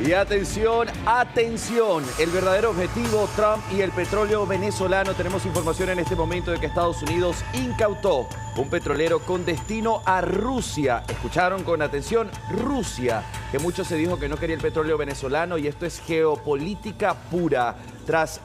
Y atención, atención, el verdadero objetivo, Trump y el petróleo venezolano. Tenemos información en este momento de que Estados Unidos incautó un petrolero con destino a Rusia. Escucharon con atención, Rusia, que mucho se dijo que no quería el petróleo venezolano, y esto es geopolítica pura. Tras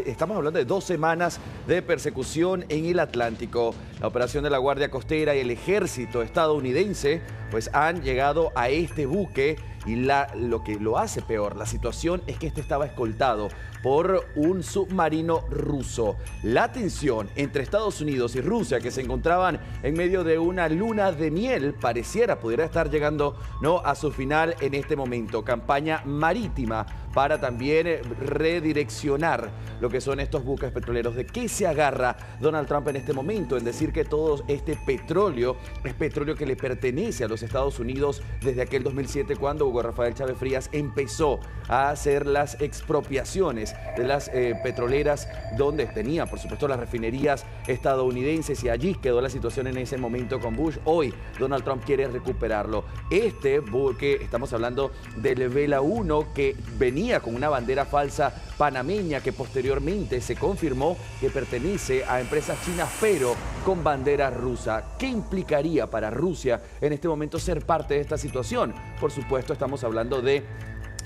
estamos hablando de 2 semanas de persecución en el Atlántico, la operación de la Guardia Costera y el ejército estadounidense pues han llegado a este buque, y lo que lo hace peor, la situación es que este estaba escoltado por un submarino ruso. La tensión entre Estados Unidos y Rusia, que se encontraban en medio de una luna de miel, pudiera estar llegando a su final en este momento. Campaña marítima para también redireccionar lo que son estos buques petroleros. ¿De qué se agarra Donald Trump en este momento? En decir que todo este petróleo es petróleo que le pertenece a los Estados Unidos desde aquel 2007, cuando Hugo Rafael Chávez Frías empezó a hacer las expropiaciones de las petroleras, donde tenía, por supuesto, las refinerías estadounidenses, y allí quedó la situación en ese momento con Bush. Hoy Donald Trump quiere recuperarlo. Este buque, estamos hablando del Vela 1, que venía con una bandera falsa panameña, que posteriormente se confirmó que pertenece a empresas chinas, pero con bandera rusa. ¿Qué implicaría para Rusia en este momento ser parte de esta situación? Por supuesto, estamos hablando de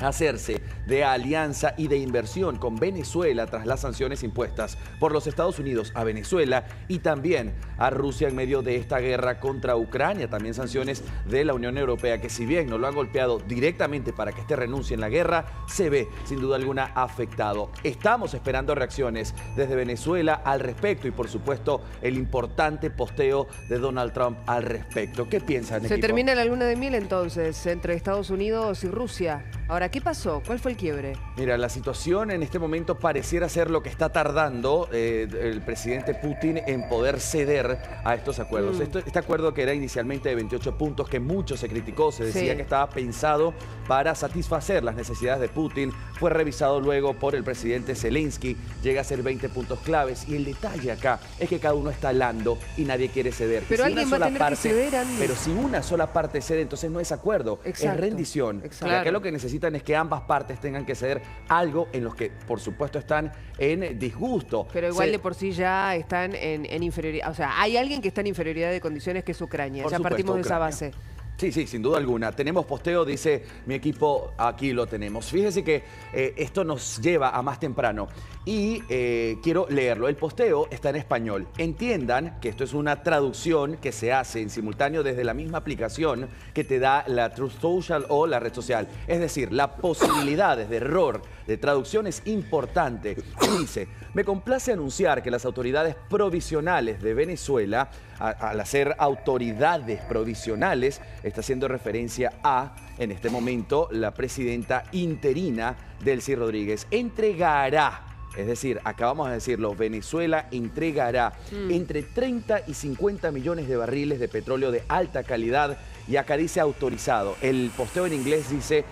hacerse de alianza y de inversión con Venezuela tras las sanciones impuestas por los Estados Unidos a Venezuela y también a Rusia en medio de esta guerra contra Ucrania. También sanciones de la Unión Europea, que si bien no lo han golpeado directamente para que este renuncie en la guerra, se ve sin duda alguna afectado. Estamos esperando reacciones desde Venezuela al respecto, y por supuesto el importante posteo de Donald Trump al respecto. ¿Qué piensan, equipo? Se termina la luna de miel entonces entre Estados Unidos y Rusia. Ahora, ¿qué pasó? ¿Cuál fue el quiebre? Mira, la situación en este momento pareciera ser lo que está tardando el presidente Putin en poder ceder a estos acuerdos. Este acuerdo, que era inicialmente de 28 puntos, que mucho se criticó, se decía que estaba pensado para satisfacer las necesidades de Putin, fue revisado luego por el presidente Zelensky, llega a ser 20 puntos claves, y el detalle acá es que cada uno está alando y nadie quiere ceder. Pero alguien va a tener que ceder, Andy. Pero si una sola parte cede, entonces no es acuerdo, es rendición. Exacto. Y acá lo que necesitan es que ambas partes tengan que ceder algo en los que, por supuesto, están en disgusto. Pero igual de por sí ya están en inferioridad. O sea, hay alguien que está en inferioridad de condiciones, que es Ucrania. Por Ya supuesto, partimos de esa Ucrania. base. Sí, sin duda alguna. Tenemos posteo, dice mi equipo, aquí lo tenemos. Fíjese que esto nos lleva a más temprano y quiero leerlo. El posteo está en español. Entiendan que esto es una traducción que se hace en simultáneo desde la misma aplicación que te da la Truth Social o la red social. Es decir, la posibilidad de error de traducción es importante. Dice: me complace anunciar que las autoridades provisionales de Venezuela, al hacer autoridades provisionales, está haciendo referencia a, en este momento, la presidenta interina, Delcy Rodríguez, entregará. Es decir, acabamos de decirlo, Venezuela entregará entre 30 y 50 millones de barriles de petróleo de alta calidad, y acá dice autorizado. El posteo en inglés dice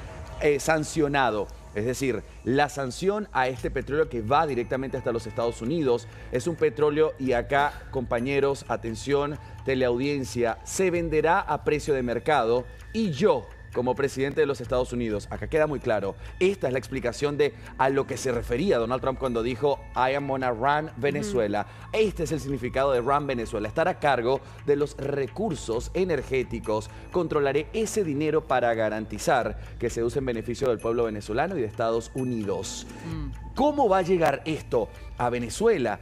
sancionado. Es decir, la sanción a este petróleo que va directamente hasta los Estados Unidos es un petróleo, y acá, compañeros, atención, teleaudiencia, se venderá a precio de mercado, y yo, como presidente de los Estados Unidos, acá queda muy claro, esta es la explicación de a lo que se refería Donald Trump cuando dijo I am gonna run Venezuela. Este es el significado de run Venezuela: estar a cargo de los recursos energéticos. Controlaré ese dinero para garantizar que se use en beneficio del pueblo venezolano y de Estados Unidos. ¿Cómo va a llegar esto a Venezuela?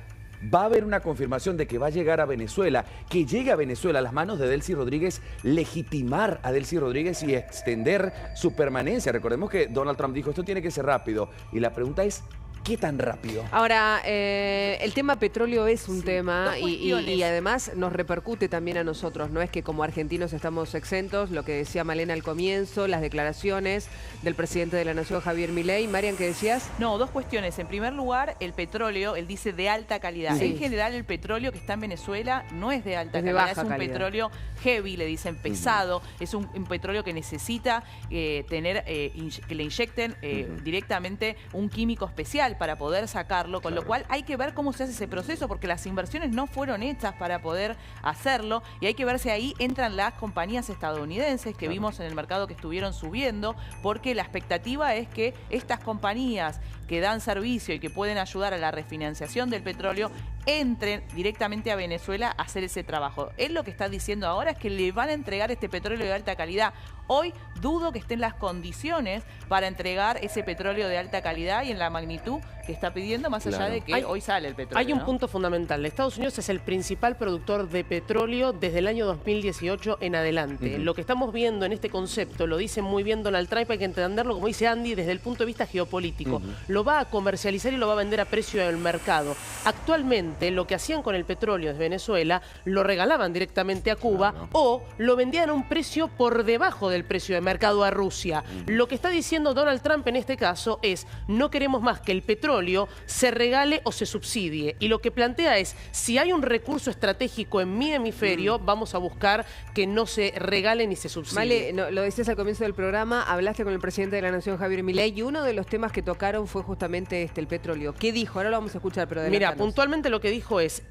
Va a haber una confirmación de que va a llegar a Venezuela, que llegue a Venezuela a las manos de Delcy Rodríguez, legitimar a Delcy Rodríguez y extender su permanencia. Recordemos que Donald Trump dijo, esto tiene que ser rápido, y la pregunta es, ¿qué tan rápido? Ahora, el tema petróleo es un tema y además nos repercute también a nosotros. No es que como argentinos estamos exentos, lo que decía Malena al comienzo, las declaraciones del presidente de la Nación, Javier Milei. Marian, ¿qué decías? No, 2 cuestiones. En primer lugar, el petróleo, él dice de alta calidad. En general, el petróleo que está en Venezuela no es de alta calidad, es un petróleo heavy, le dicen pesado, es un petróleo que necesita tener, que le inyecten directamente un químico especial mundial para poder sacarlo, con lo cual hay que ver cómo se hace ese proceso, porque las inversiones no fueron hechas para poder hacerlo, y hay que ver si ahí entran las compañías estadounidenses que vimos en el mercado que estuvieron subiendo, porque la expectativa es que estas compañías que dan servicio y que pueden ayudar a la refinanciación del petróleo entren directamente a Venezuela a hacer ese trabajo. Él lo que está diciendo ahora es que le van a entregar este petróleo de alta calidad. Hoy dudo que estén las condiciones para entregar ese petróleo de alta calidad y en la magnitud que está pidiendo, más allá de que hoy sale el petróleo. Hay un punto fundamental. Estados Unidos es el principal productor de petróleo desde el año 2018 en adelante. Lo que estamos viendo en este concepto, lo dice muy bien Donald Trump, hay que entenderlo, como dice Andy, desde el punto de vista geopolítico. Lo va a comercializar y lo va a vender a precio del mercado. Actualmente, lo que hacían con el petróleo de Venezuela, lo regalaban directamente a Cuba o lo vendían a un precio por debajo del precio de mercado a Rusia. Lo que está diciendo Donald Trump en este caso es: no queremos más que el petróleo se regale o se subsidie. Y lo que plantea es: si hay un recurso estratégico en mi hemisferio, vamos a buscar que no se regale ni se subsidie. Vale, no, lo decías al comienzo del programa, hablaste con el presidente de la Nación, Javier Milei, y uno de los temas que tocaron fue justamente el petróleo. ¿Qué dijo? Ahora lo vamos a escuchar, pero mira, puntualmente lo que dijo es: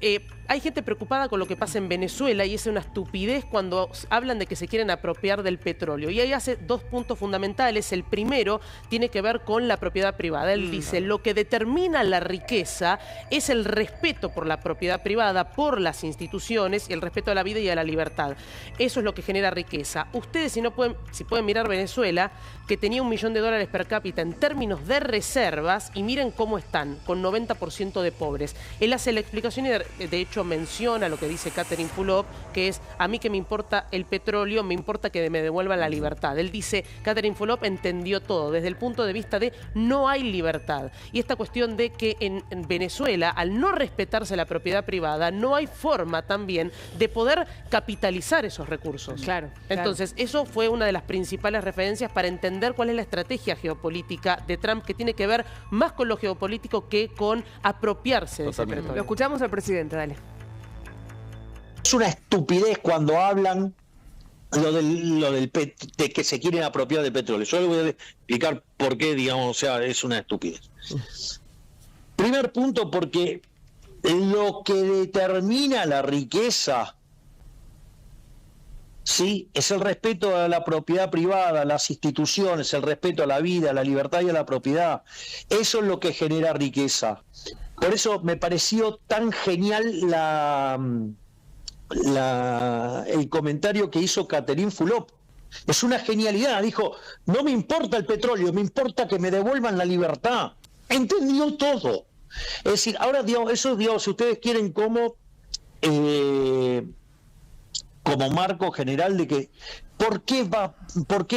hay gente preocupada con lo que pasa en Venezuela y es una estupidez cuando hablan de que se quieren apropiar del petróleo. Y ahí hace dos puntos fundamentales. El primero tiene que ver con la propiedad privada. Él dice: lo que determina la riqueza es el respeto por la propiedad privada, por las instituciones y el respeto a la vida y a la libertad. Eso es lo que genera riqueza. Ustedes, si pueden mirar Venezuela, que tenía $1 millón per cápita en términos de reservas, y miren cómo están, con 90% de pobres. Él hace la explicación y de hecho menciona lo que dice Catherine Fulop, que es: a mí que me importa el petróleo, me importa que me devuelvan la libertad. Él dice, Catherine Fulop entendió todo desde el punto de vista de no hay libertad. Y esta cuestión de que en Venezuela, al no respetarse la propiedad privada, no hay forma también de poder capitalizar esos recursos. Claro. Entonces, eso fue una de las principales referencias para entender cuál es la estrategia geopolítica de Trump, que tiene que ver más con lo geopolítico que con apropiarse de ese petróleo. Lo escuchamos al presidente, dale. Es una estupidez cuando hablan de que se quieren apropiar del petróleo. Yo les voy a explicar por qué, digamos, o sea, es una estupidez. Primer punto, porque lo que determina la riqueza, sí, es el respeto a la propiedad privada, a las instituciones, el respeto a la vida, a la libertad y a la propiedad. Eso es lo que genera riqueza. Por eso me pareció tan genial el comentario que hizo Catherine Fulop. Es una genialidad. Dijo: no me importa el petróleo, me importa que me devuelvan la libertad. Entendió todo. Es decir, ahora, digamos, eso, digamos, si ustedes quieren como marco general de que ¿por qué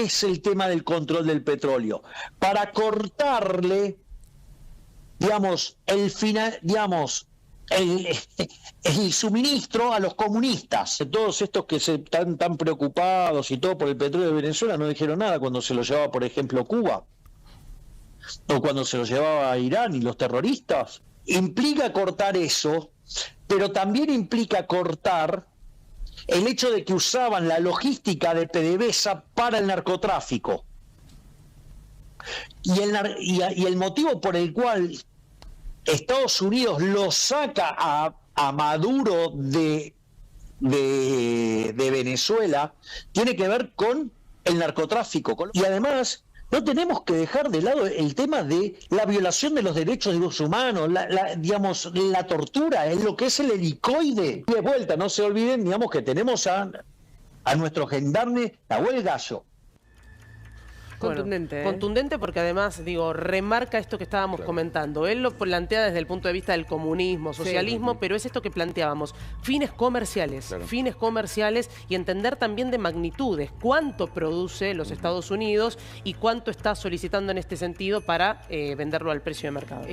es el tema del control del petróleo? Para cortarle, digamos, el suministro a los comunistas. Todos estos que están tan preocupados y todo por el petróleo de Venezuela no dijeron nada cuando se lo llevaba, por ejemplo, Cuba, o cuando se lo llevaba a Irán y los terroristas. Implica cortar eso, pero también implica cortar el hecho de que usaban la logística de PDVSA para el narcotráfico. Y el motivo por el cual Estados Unidos lo saca a Maduro de Venezuela tiene que ver con el narcotráfico. Y además, no tenemos que dejar de lado el tema de la violación de los derechos de los humanos, la tortura, es lo que es el helicoide. Y de vuelta, no se olviden, digamos, que tenemos a nuestro gendarme Nahuel Gallo. Contundente. Contundente, porque además, digo, remarca esto que estábamos comentando. Él lo plantea desde el punto de vista del comunismo, socialismo, pero es esto que planteábamos: fines comerciales, fines comerciales, y entender también de magnitudes, cuánto produce los Estados Unidos y cuánto está solicitando en este sentido para venderlo al precio de mercado.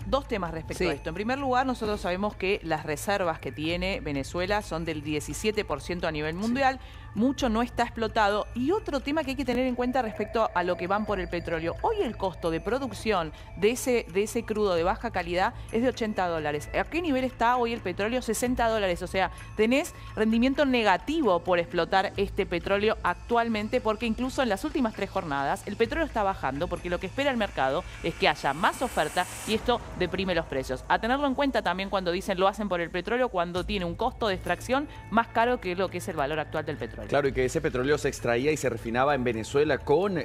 Dos temas respecto a esto. En primer lugar, nosotros sabemos que las reservas que tiene Venezuela son del 17% a nivel mundial. Mucho no está explotado. Y otro tema que hay que tener en cuenta respecto a a lo que van por el petróleo. Hoy el costo de producción de ese crudo de baja calidad es de $80. ¿A qué nivel está hoy el petróleo? $60. O sea, tenés rendimiento negativo por explotar este petróleo actualmente, porque incluso en las últimas 3 jornadas el petróleo está bajando, porque lo que espera el mercado es que haya más oferta y esto deprime los precios. A tenerlo en cuenta también cuando dicen lo hacen por el petróleo, cuando tiene un costo de extracción más caro que lo que es el valor actual del petróleo. Claro, y que ese petróleo se extraía y se refinaba en Venezuela con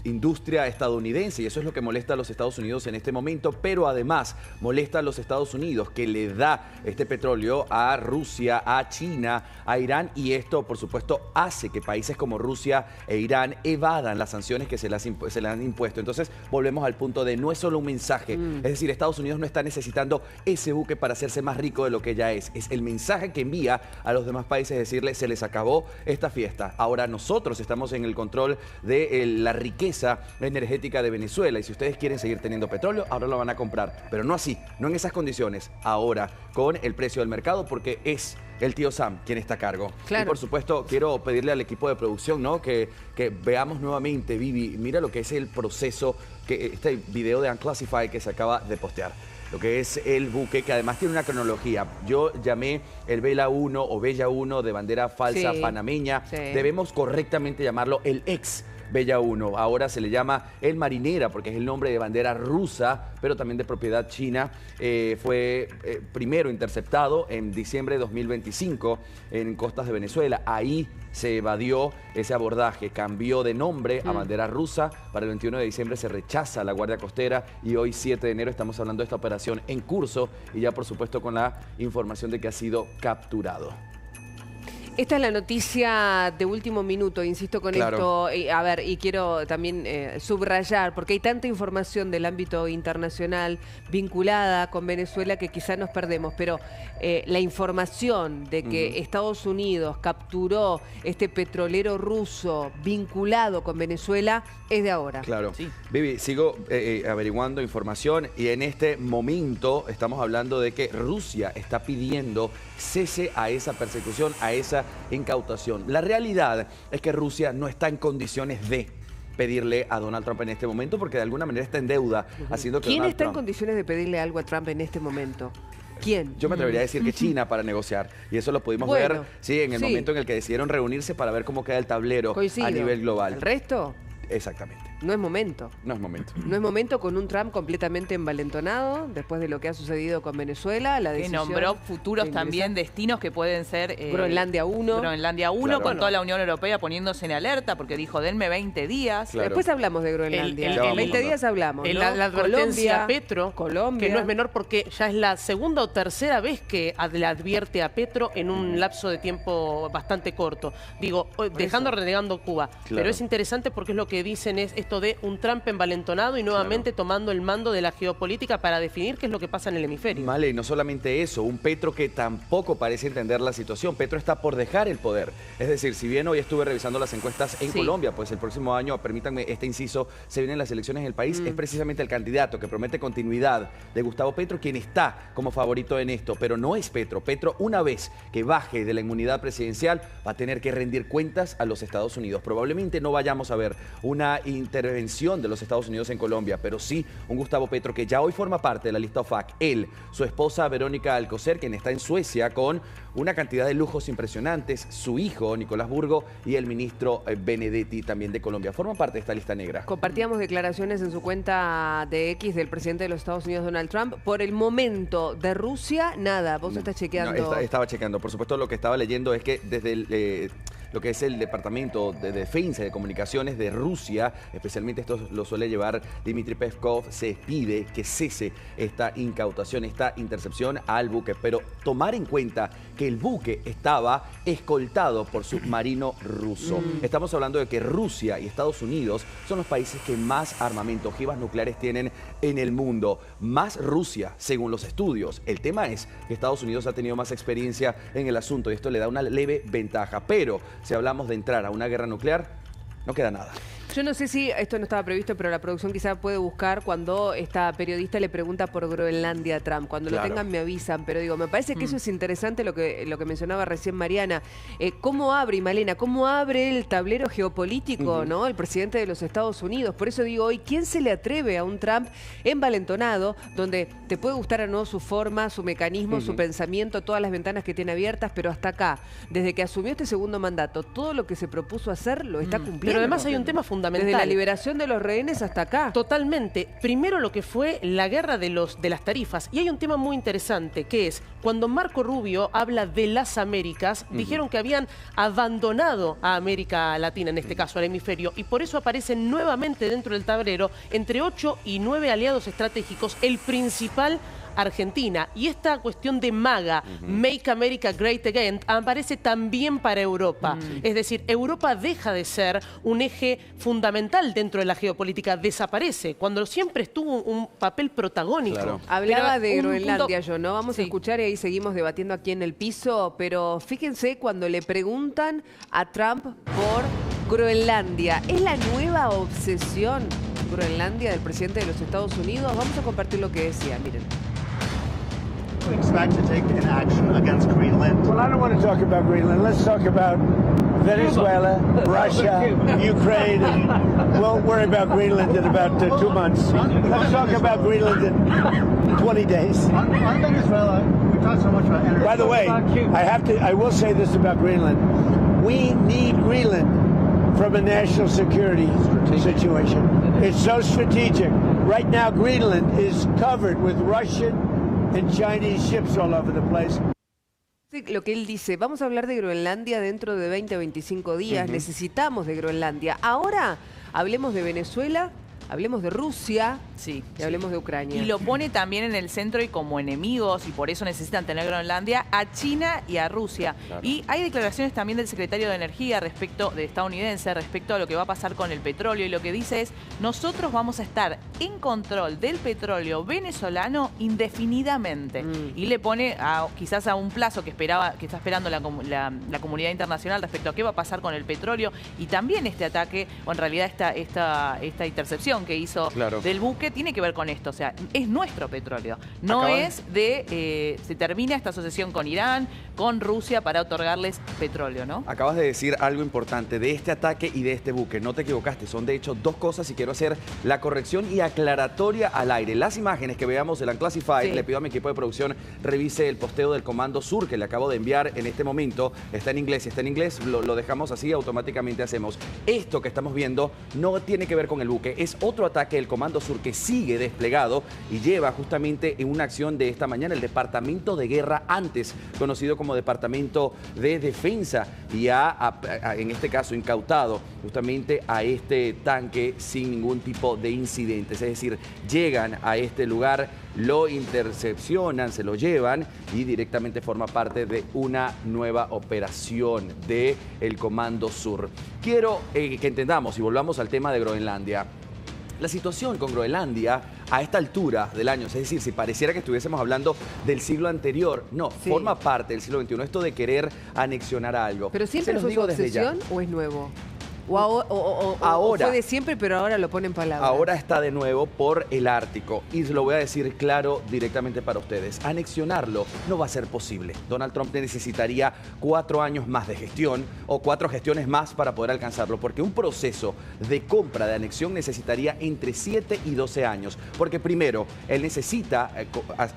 industria estadounidense, y eso es lo que molesta a los Estados Unidos en este momento, pero además molesta a los Estados Unidos, que le da este petróleo a Rusia, a China, a Irán, y esto, por supuesto, hace que países como Rusia e Irán evadan las sanciones que se le han impuesto. Entonces, volvemos al punto de no es solo un mensaje, es decir, Estados Unidos no está necesitando ese buque para hacerse más rico de lo que ya es el mensaje que envía a los demás países, decirles, se les acabó esta fiesta. Ahora nosotros estamos en el control de la riqueza energética de Venezuela, y si ustedes quieren seguir teniendo petróleo, ahora lo van a comprar, pero no así, no en esas condiciones, ahora con el precio del mercado, porque es el tío Sam quien está a cargo. Claro. Y por supuesto, quiero pedirle al equipo de producción, ¿no?, que veamos nuevamente, Vivi, mira lo que es el proceso, este video de Unclassified que se acaba de postear. Lo que es el buque, que además tiene una cronología. Yo llamé el Vela 1 o Bella 1 de bandera falsa panameña. Sí. Debemos correctamente llamarlo el ex Bella 1. Ahora se le llama el Marinera porque es el nombre de bandera rusa, pero también de propiedad china. Fue primero interceptado en diciembre de 2025 en costas de Venezuela. Ahí se evadió ese abordaje, cambió de nombre a bandera rusa. Para el 21 de diciembre se rechaza la Guardia Costera y hoy 7 de enero estamos hablando de esta operación en curso y ya por supuesto con la información de que ha sido capturado. Esta es la noticia de último minuto, insisto con esto. A ver, y quiero también subrayar, porque hay tanta información del ámbito internacional vinculada con Venezuela que quizá nos perdemos, pero la información de que Estados Unidos capturó este petrolero ruso vinculado con Venezuela es de ahora. Claro. Sí. Vivi, sigo averiguando información y en este momento estamos hablando de que Rusia está pidiendo cese a esa persecución, a esa incautación. La realidad es que Rusia no está en condiciones de pedirle a Donald Trump en este momento porque de alguna manera está en deuda, haciendo que ¿Quién Donald está en Trump... condiciones de pedirle algo a Trump en este momento? ¿Quién? Yo me atrevería a decir que China para negociar. Y eso lo pudimos ver en el momento en el que decidieron reunirse para ver cómo queda el tablero a nivel global. ¿El resto? Exactamente. No es momento. No es momento. No es momento con un Trump completamente envalentonado después de lo que ha sucedido con Venezuela. La decisión que nombró futuros también destinos que pueden ser... Groenlandia 1. Groenlandia 1, claro, con toda la Unión Europea poniéndose en alerta porque dijo, denme 20 días. Claro. Después hablamos de Groenlandia. En 20 días hablamos, ¿no? La advertencia a Petro, Colombia, que no es menor porque ya es la segunda o tercera vez que le advierte a Petro en un lapso de tiempo bastante corto. Digo, dejando renegando Cuba. Claro. Pero es interesante porque es lo que dicen es esto de un Trump envalentonado y nuevamente tomando el mando de la geopolítica para definir qué es lo que pasa en el hemisferio. Vale, y no solamente eso, un Petro que tampoco parece entender la situación. Petro está por dejar el poder. Es decir, si bien hoy estuve revisando las encuestas en Colombia, pues el próximo año, permítanme este inciso, se vienen las elecciones en el país, es precisamente el candidato que promete continuidad de Gustavo Petro quien está como favorito en esto, pero no es Petro. Petro, una vez que baje de la inmunidad presidencial, va a tener que rendir cuentas a los Estados Unidos. Probablemente no vayamos a ver una intervención de los Estados Unidos en Colombia, pero sí un Gustavo Petro que ya hoy forma parte de la lista OFAC. Él, su esposa Verónica Alcocer, quien está en Suecia con una cantidad de lujos impresionantes, su hijo Nicolás Burgo y el ministro Benedetti también de Colombia. Forman parte de esta lista negra. Compartíamos declaraciones en su cuenta de X del presidente de los Estados Unidos, Donald Trump. Por el momento, de Rusia, nada. Vos estás chequeando. No, estaba chequeando. Por supuesto, lo que estaba leyendo es que desde lo que es el Departamento de Defensa y de Comunicaciones de Rusia, especialmente esto lo suele llevar Dmitry Peskov, se pide que cese esta incautación, esta intercepción al buque. Pero tomar en cuenta que el buque estaba escoltado por submarino ruso. Estamos hablando de que Rusia y Estados Unidos son los países que más armamento, ojivas nucleares tienen en el mundo. Más Rusia, según los estudios. El tema es que Estados Unidos ha tenido más experiencia en el asunto y esto le da una leve ventaja. Pero si hablamos de entrar a una guerra nuclear, no queda nada. Yo no sé si esto no estaba previsto, pero la producción quizá puede buscar cuando esta periodista le pregunta por Groenlandia a Trump. Cuando lo tengan me avisan, pero digo, me parece que eso es interesante lo que mencionaba recién Mariana. ¿Cómo abre, y Malena, cómo abre el tablero geopolítico, ¿no? El presidente de los Estados Unidos. Por eso digo hoy, ¿quién se le atreve a un Trump envalentonado, donde te puede gustar o no su forma, su mecanismo, su pensamiento, todas las ventanas que tiene abiertas, pero hasta acá, desde que asumió este segundo mandato, todo lo que se propuso hacer lo está cumpliendo? Pero además hay un tema fundamental. Desde la liberación de los rehenes hasta acá. Totalmente. Primero lo que fue la guerra de las tarifas. Y hay un tema muy interesante, que es, cuando Marco Rubio habla de las Américas, dijeron que habían abandonado a América Latina, en este caso al hemisferio, y por eso aparecen nuevamente dentro del tablero, entre 8 y 9 aliados estratégicos, el principal Argentina. Y esta cuestión de MAGA, Make America Great Again, aparece también para Europa. Es decir, Europa deja de ser un eje fundamental dentro de la geopolítica, desaparece, cuando siempre estuvo un papel protagónico. Claro. Hablaba de Groenlandia yo, ¿no? Vamos a escuchar y ahí seguimos debatiendo aquí en el piso, pero fíjense cuando le preguntan a Trump por Groenlandia. ¿Es la nueva obsesión Groenlandia del presidente de los Estados Unidos? Vamos a compartir lo que decía, miren. Expect to take an action against Greenland? Well, I don't want to talk about Greenland. Let's talk about Venezuela, Russia, Ukraine. And we'll worry about Greenland in about 2 months. Let's talk about Greenland in 20 days. On Venezuela, we talked so much about energy. By the way, I will say this about Greenland. We need Greenland from a national security situation. It's so strategic. Right now, Greenland is covered with Russian and Chinese ships all over the place. Lo que él dice, vamos a hablar de Groenlandia dentro de 20 o 25 días, necesitamos de Groenlandia. Ahora hablemos de Venezuela, hablemos de Rusia y hablemos de Ucrania. Y lo pone también en el centro y como enemigos, y por eso necesitan tener Groenlandia, a China y a Rusia. Claro. Y hay declaraciones también del secretario de Energía estadounidense respecto a lo que va a pasar con el petróleo, y lo que dice es, nosotros vamos a estar en control del petróleo venezolano indefinidamente. Y le pone quizás a un plazo que está esperando la comunidad internacional respecto a qué va a pasar con el petróleo, y también este ataque, o en realidad esta intercepción que hizo del buque, tiene que ver con esto. O sea, es nuestro petróleo. No es se termina esta asociación con Irán, con Rusia para otorgarles petróleo, ¿no? Acabas de decir algo importante de este ataque y de este buque. No te equivocaste, son de hecho dos cosas y quiero hacer la corrección y aclaratoria al aire. Las imágenes que veamos del Unclassified, le pido a mi equipo de producción revise el posteo del Comando Sur que le acabo de enviar en este momento. Está en inglés, si está en inglés lo dejamos así, automáticamente hacemos. Esto que estamos viendo no tiene que ver con el buque, es otro ataque del Comando Sur que sigue desplegado y lleva justamente en una acción de esta mañana el Departamento de Guerra, antes conocido como Departamento de Defensa, y en este caso incautado justamente a este tanque sin ningún tipo de incidentes. Es decir, llegan a este lugar, lo intercepcionan, se lo llevan y directamente forma parte de una nueva operación del Comando Sur. Quiero que entendamos y volvamos al tema de Groenlandia. La situación con Groenlandia a esta altura del año, es decir, si pareciera que estuviésemos hablando del siglo anterior, no, forma parte del siglo XXI, esto de querer anexionar algo. ¿Pero siempre fue su obsesión o es nuevo? ¿O fue de siempre, pero ahora lo pone en palabras? Ahora está de nuevo por el Ártico. Y se lo voy a decir claro directamente para ustedes. Anexionarlo no va a ser posible. Donald Trump necesitaría 4 años más de gestión o 4 gestiones más para poder alcanzarlo. Porque un proceso de compra, de anexión, necesitaría entre 7 y 12 años. Porque primero, él necesita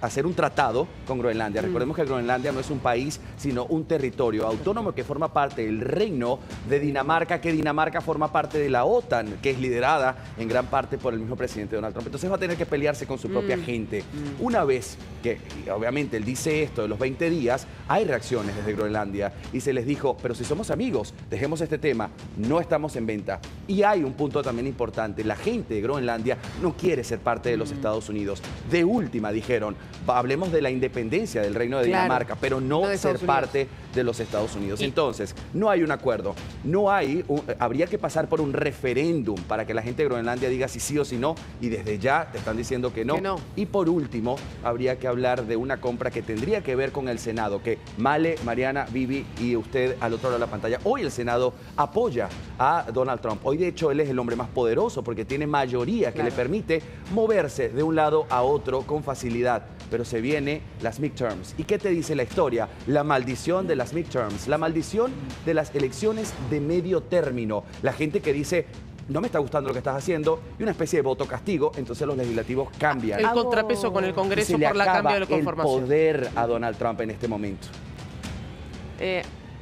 hacer un tratado con Groenlandia. Recordemos que Groenlandia no es un país, sino un territorio autónomo que forma parte del reino de Dinamarca, que Dinamarca forma parte de la OTAN, que es liderada en gran parte por el mismo presidente Donald Trump. Entonces va a tener que pelearse con su propia gente. Una vez que, obviamente, él dice esto de los 20 días, hay reacciones desde Groenlandia y se les dijo, pero si somos amigos, dejemos este tema, no estamos en venta. Y hay un punto también importante, la gente de Groenlandia no quiere ser parte de los Estados Unidos. De última, dijeron, hablemos de la independencia del reino de Dinamarca, pero no ser parte de los Estados Unidos. Entonces, no hay un acuerdo, habría que pasar por un referéndum para que la gente de Groenlandia diga si sí o si no, y desde ya te están diciendo que no. Y por último, habría que hablar de una compra que tendría que ver con el Senado, que Male, Mariana, Vivi y usted al otro lado de la pantalla, hoy el Senado apoya a Donald Trump. Hoy, de hecho, él es el hombre más poderoso porque tiene mayoría que le permite moverse de un lado a otro con facilidad. Pero se viene las midterms. ¿Y qué te dice la historia? La maldición de las midterms, la maldición de las elecciones de medio término. La gente que dice, no me está gustando lo que estás haciendo, y una especie de voto castigo, entonces los legislativos cambian. El contrapeso con el Congreso por la cambio de la conformación. El poder a Donald Trump en este momento.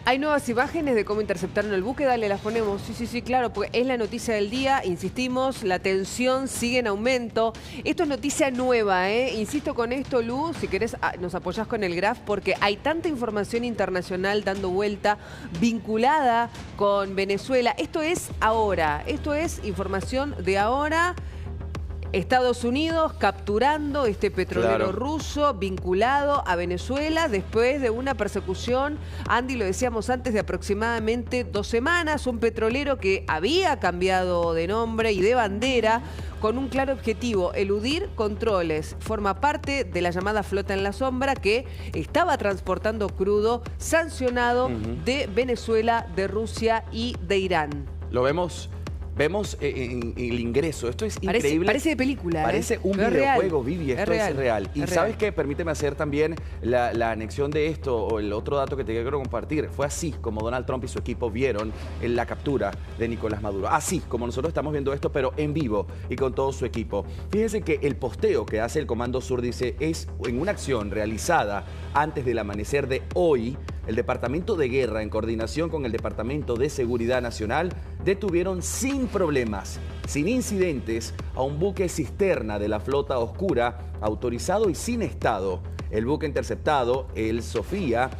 Hay nuevas imágenes de cómo interceptaron el buque, dale, las ponemos. Sí, claro, porque es la noticia del día, insistimos, la tensión sigue en aumento. Esto es noticia nueva, insisto con esto, Lu, si querés nos apoyás con el graph, porque hay tanta información internacional dando vuelta, vinculada con Venezuela. Esto es ahora, esto es información de ahora. Estados Unidos capturando este petrolero ruso vinculado a Venezuela después de una persecución, Andy, lo decíamos antes, de aproximadamente 2 semanas, un petrolero que había cambiado de nombre y de bandera con un claro objetivo, eludir controles. Forma parte de la llamada flota en la sombra que estaba transportando crudo sancionado de Venezuela, de Rusia y de Irán. Lo vemos en el ingreso. Esto es increíble. Parece de película. Parece un videojuego, Vivi. Esto es real. Y ¿sabes qué? Permíteme hacer también la anexión de esto, o el otro dato que te quiero compartir. Fue así como Donald Trump y su equipo vieron la captura de Nicolás Maduro. Así como nosotros estamos viendo esto, pero en vivo y con todo su equipo. Fíjense que el posteo que hace el Comando Sur dice, es en una acción realizada antes del amanecer de hoy, el Departamento de Guerra, en coordinación con el Departamento de Seguridad Nacional, detuvieron sin problemas, sin incidentes, a un buque cisterna de la flota oscura, autorizado y sin estado. El buque interceptado, el Sofía,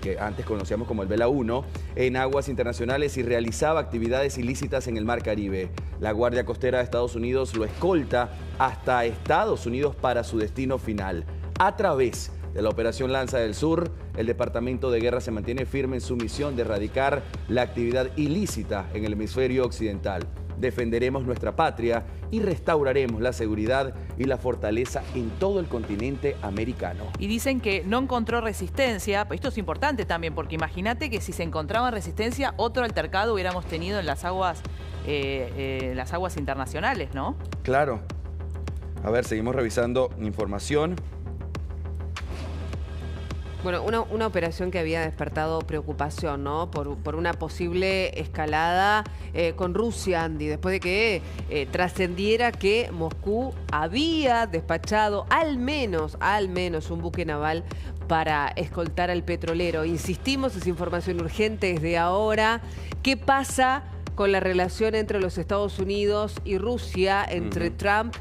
que antes conocíamos como el Vela 1, en aguas internacionales y realizaba actividades ilícitas en el Mar Caribe. La Guardia Costera de Estados Unidos lo escolta hasta Estados Unidos para su destino final. A través de la Operación Lanza del Sur, el Departamento de Guerra se mantiene firme en su misión de erradicar la actividad ilícita en el hemisferio occidental. Defenderemos nuestra patria y restauraremos la seguridad y la fortaleza en todo el continente americano. Y dicen que no encontró resistencia. Esto es importante también, porque imagínate que si se encontraba resistencia, otro altercado hubiéramos tenido en las aguas internacionales, ¿no? Claro. A ver, seguimos revisando información. Bueno, una operación que había despertado preocupación, ¿no? Por una posible escalada con Rusia, Andy, después de que trascendiera que Moscú había despachado al menos un buque naval para escoltar al petrolero. Insistimos, es información urgente desde ahora. ¿Qué pasa con la relación entre los Estados Unidos y Rusia, entre Trump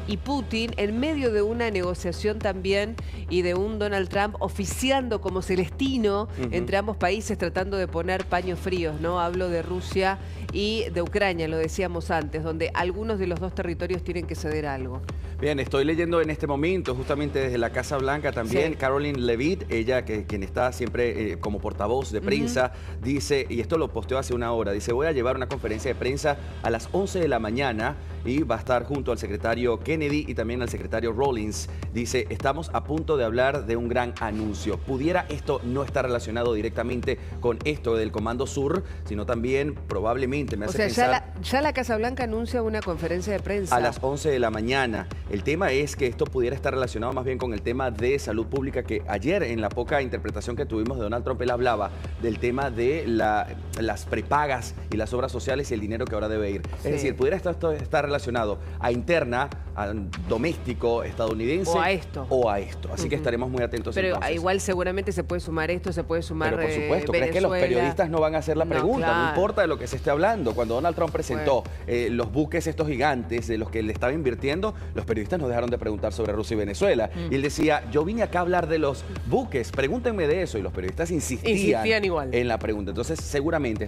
y Putin, en medio de una negociación también y de un Donald Trump oficiando como celestino entre ambos países, tratando de poner paños fríos, ¿no? Hablo de Rusia y de Ucrania, lo decíamos antes, donde algunos de los dos territorios tienen que ceder algo. Bien, estoy leyendo en este momento, justamente desde la Casa Blanca también, Caroline Leavitt, ella quien está siempre como portavoz de prensa, dice, y esto lo posteó hace una hora, dice, voy a llevar una conferencia de prensa a las 11 de la mañana y va a estar junto al secretario Kennedy y también al secretario Rawlings. Dice, estamos a punto de hablar de un gran anuncio. Pudiera esto no estar relacionado directamente con esto del Comando Sur, sino también probablemente me hace pensar... ya la Casa Blanca anuncia una conferencia de prensa. A las 11 de la mañana. El tema es que esto pudiera estar relacionado más bien con el tema de salud pública, que ayer en la poca interpretación que tuvimos de Donald Trump, él hablaba del tema de las prepagas y las obras sociales y el dinero que ahora debe ir. Es decir, pudiera estar relacionado a interna, a doméstico, estadounidense o a esto. Así que estaremos muy atentos. Pero entonces, igual seguramente se puede sumar esto, se puede sumar Pero por supuesto, Venezuela. ¿crees que los periodistas no van a hacer la pregunta? No importa de lo que se esté hablando. Cuando Donald Trump presentó los buques estos gigantes de los que él estaba invirtiendo, los periodistas no dejaron de preguntar sobre Rusia y Venezuela. Y él decía, yo vine acá a hablar de los buques, pregúntenme de eso. Y los periodistas insistían igual en la pregunta. Entonces, seguramente esto